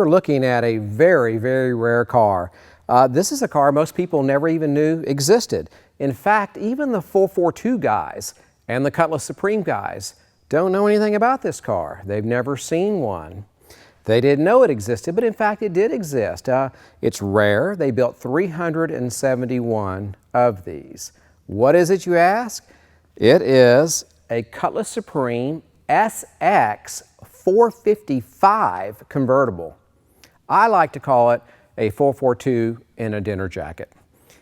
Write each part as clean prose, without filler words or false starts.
You're looking at a very, very rare car. This is a car most people never even knew existed. In fact, even the 442 guys and the Cutlass Supreme guys don't know anything about this car. They've never seen one. They didn't know it existed, but in fact it did exist. It's rare. They built 371 of these. What is it, you ask? It is a Cutlass Supreme SX 455 convertible. I like to call it a 442 in a dinner jacket.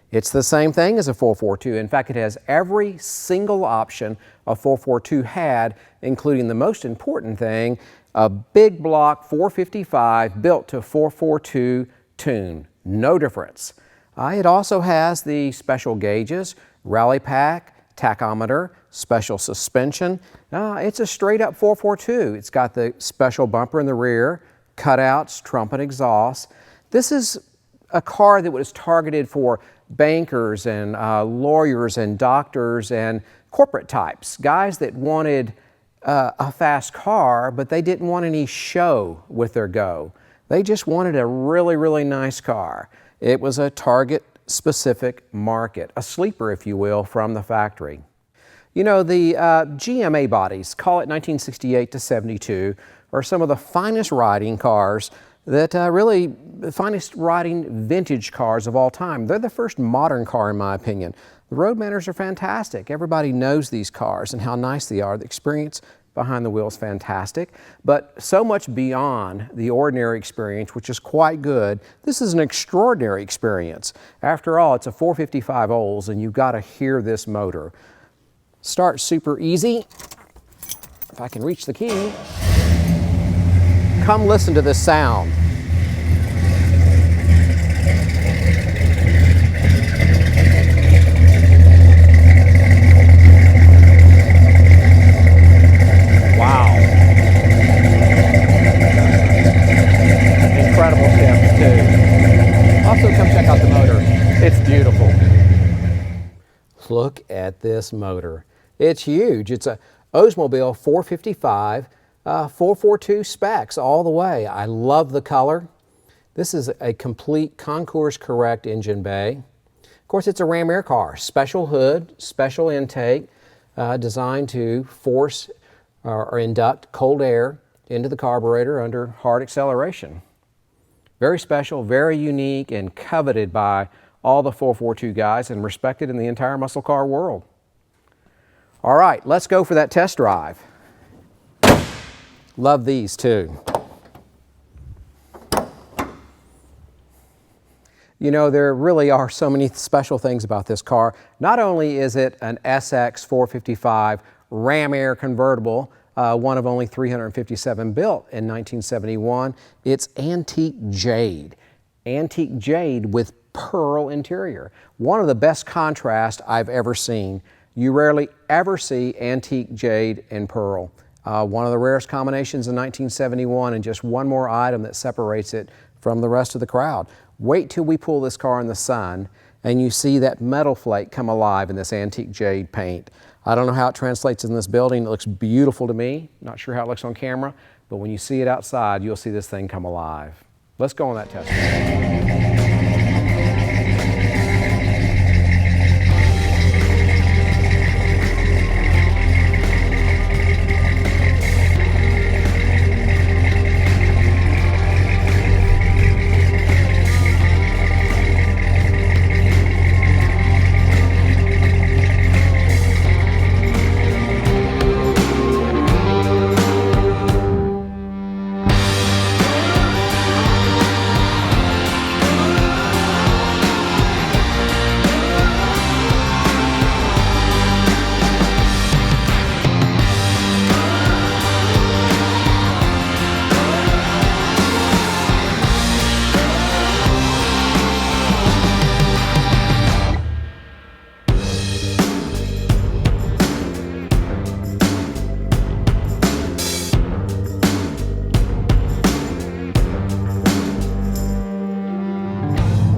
It's the same thing as a 442. In fact, it has every single option a 442 had, including the most important thing, a big block 455 built to 442 tune. No difference. It also has the special gauges, rally pack, tachometer, special suspension. It's a straight up 442. It's got the special bumper in the rear, cutouts, trumpet exhaust. This is a car that was targeted for bankers and lawyers and doctors and corporate types, guys that wanted a fast car, but they didn't want any show with their go. They just wanted a really, really nice car. It was a target specific market, a sleeper, if you will, from the factory. You know, the GMA bodies, call it 1968 to 72, are some of the finest riding cars that really the finest riding vintage cars of all time. They're the first modern car, in my opinion. The road manners are fantastic. Everybody knows these cars and how nice they are. The experience behind the wheel is fantastic, but so much beyond the ordinary experience, which is quite good. This is an extraordinary experience. After all, it's a 455 Olds, and you've got to hear this motor. Starts super easy. If I can reach the key. Come listen to this sound. Wow. Incredible tips too. Also come check out the motor. It's beautiful. Look at this motor. It's huge. It's a Oldsmobile 455 442 specs all the way. I love the color. This is a complete concours correct engine bay. Of course, it's a Ram Air car. Special hood, special intake, designed to force or induct cold air into the carburetor under hard acceleration. Very special, very unique, and coveted by all the 442 guys and respected in the entire muscle car world. All right, let's go for that test drive. Love these too. You know, there really are so many special things about this car. Not only is it an SX 455 Ram Air convertible, one of only 357 built in 1971, it's antique jade. Antique jade with pearl interior. One of the best contrasts I've ever seen. You rarely ever see antique jade and pearl. One of the rarest combinations in 1971, and just one more item that separates it from the rest of the crowd. Wait till we pull this car in the sun and you see that metal flake come alive in this antique jade paint. I don't know how it translates in this building. It looks beautiful to me. Not sure how it looks on camera, but when you see it outside, you'll see this thing come alive. Let's go on that test drive.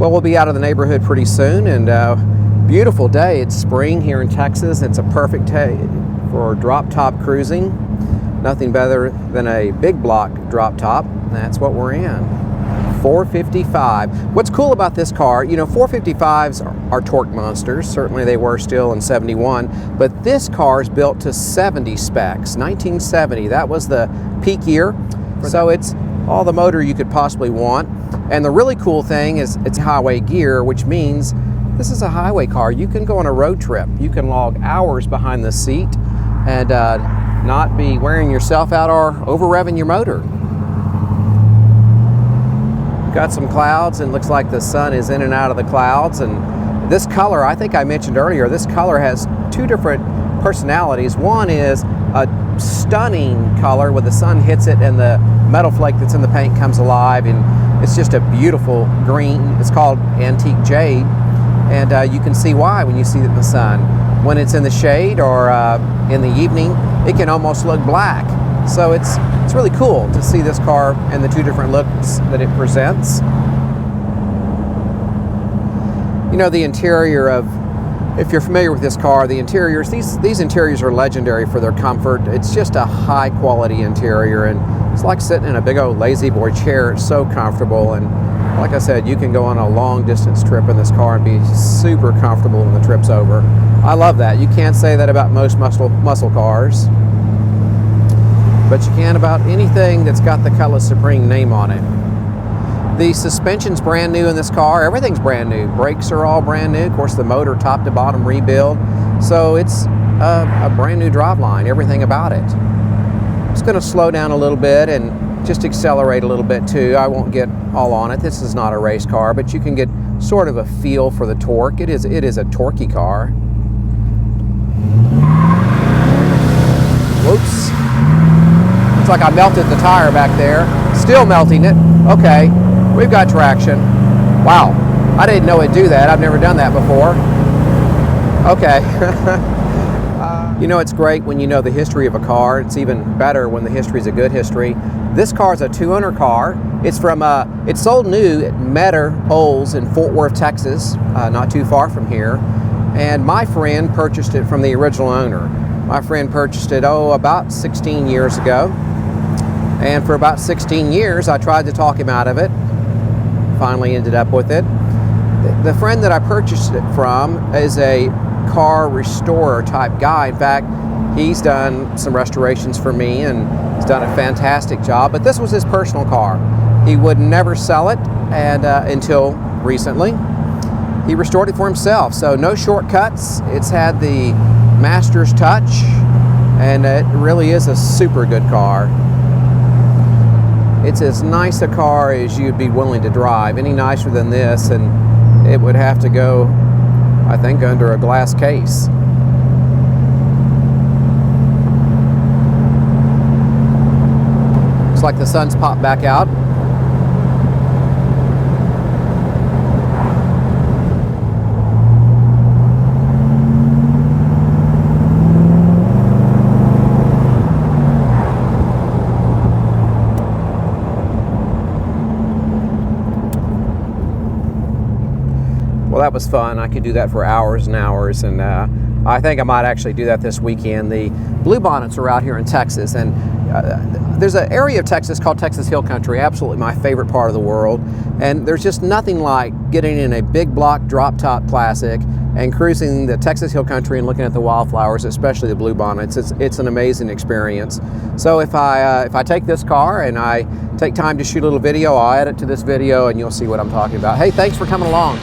Well, we'll be out of the neighborhood pretty soon, and beautiful day. It's spring here in Texas. It's a perfect day for drop top cruising. Nothing better than a big block drop top. That's what we're in. 455. What's cool about this car, you know, 455s are torque monsters. Certainly they were still in 71, but this car is built to 70 specs. 1970, that was the peak year. So it's all the motor you could possibly want. And the really cool thing is it's highway gear, which means this is a highway car. You can go on a road trip. You can log hours behind the seat and not be wearing yourself out or over-revving your motor. Got some clouds and looks like the sun is in and out of the clouds. And this color, I think I mentioned earlier, this color has two different personalities. One is a stunning color where the sun hits it and the metal flake that's in the paint comes alive, and it's just a beautiful green. It's called antique jade, and you can see why when you see it in the sun. When it's in the shade or in the evening, it can almost look black. So it's really cool to see this car and the two different looks that it presents. You know, the interior of, if you're familiar with this car, the interiors, these interiors are legendary for their comfort. It's just a high quality interior, and it's like sitting in a big old lazy boy chair. It's so comfortable, and like I said, you can go on a long distance trip in this car and be super comfortable when the trip's over. I love that. You can't say that about most muscle cars, but you can about anything that's got the Cutlass Supreme name on it. The suspension's brand new in this car. Everything's brand new. Brakes are all brand new. Of course, the motor top to bottom rebuild. So it's a brand new driveline, everything about it. I'm just going to slow down a little bit and just accelerate a little bit too. I won't get all on it. This is not a race car, but you can get sort of a feel for the torque. It is a torquey car. Whoops. Looks like I melted the tire back there. Still melting it. Okay, we've got traction. Wow, I didn't know it'd do that. I've never done that before. Okay. You know, it's great when you know the history of a car. It's even better when the history is a good history. This car is a 2-owner car. It's from it's sold new at Metter Olds in Fort Worth, Texas, not too far from here. And my friend purchased it from the original owner. My friend purchased it, about 16 years ago. And for about 16 years, I tried to talk him out of it. Finally ended up with it. The friend that I purchased it from is a car restorer type guy. In fact, he's done some restorations for me and he's done a fantastic job. But this was his personal car. He would never sell it, and until recently. He restored it for himself. So no shortcuts. It's had the master's touch, and it really is a super good car. It's as nice a car as you'd be willing to drive. Any nicer than this, and it would have to go, I think, under a glass case. Looks like the sun's popped back out. Well, that was fun. I could do that for hours and hours, and I think I might actually do that this weekend. The Bluebonnets are out here in Texas, and there's an area of Texas called Texas Hill Country, absolutely my favorite part of the world, and there's just nothing like getting in a big block drop-top classic and cruising the Texas Hill Country and looking at the wildflowers, especially the Bluebonnets. It's an amazing experience. So if I take this car and I take time to shoot a little video, I'll add it to this video and you'll see what I'm talking about. Hey, thanks for coming along.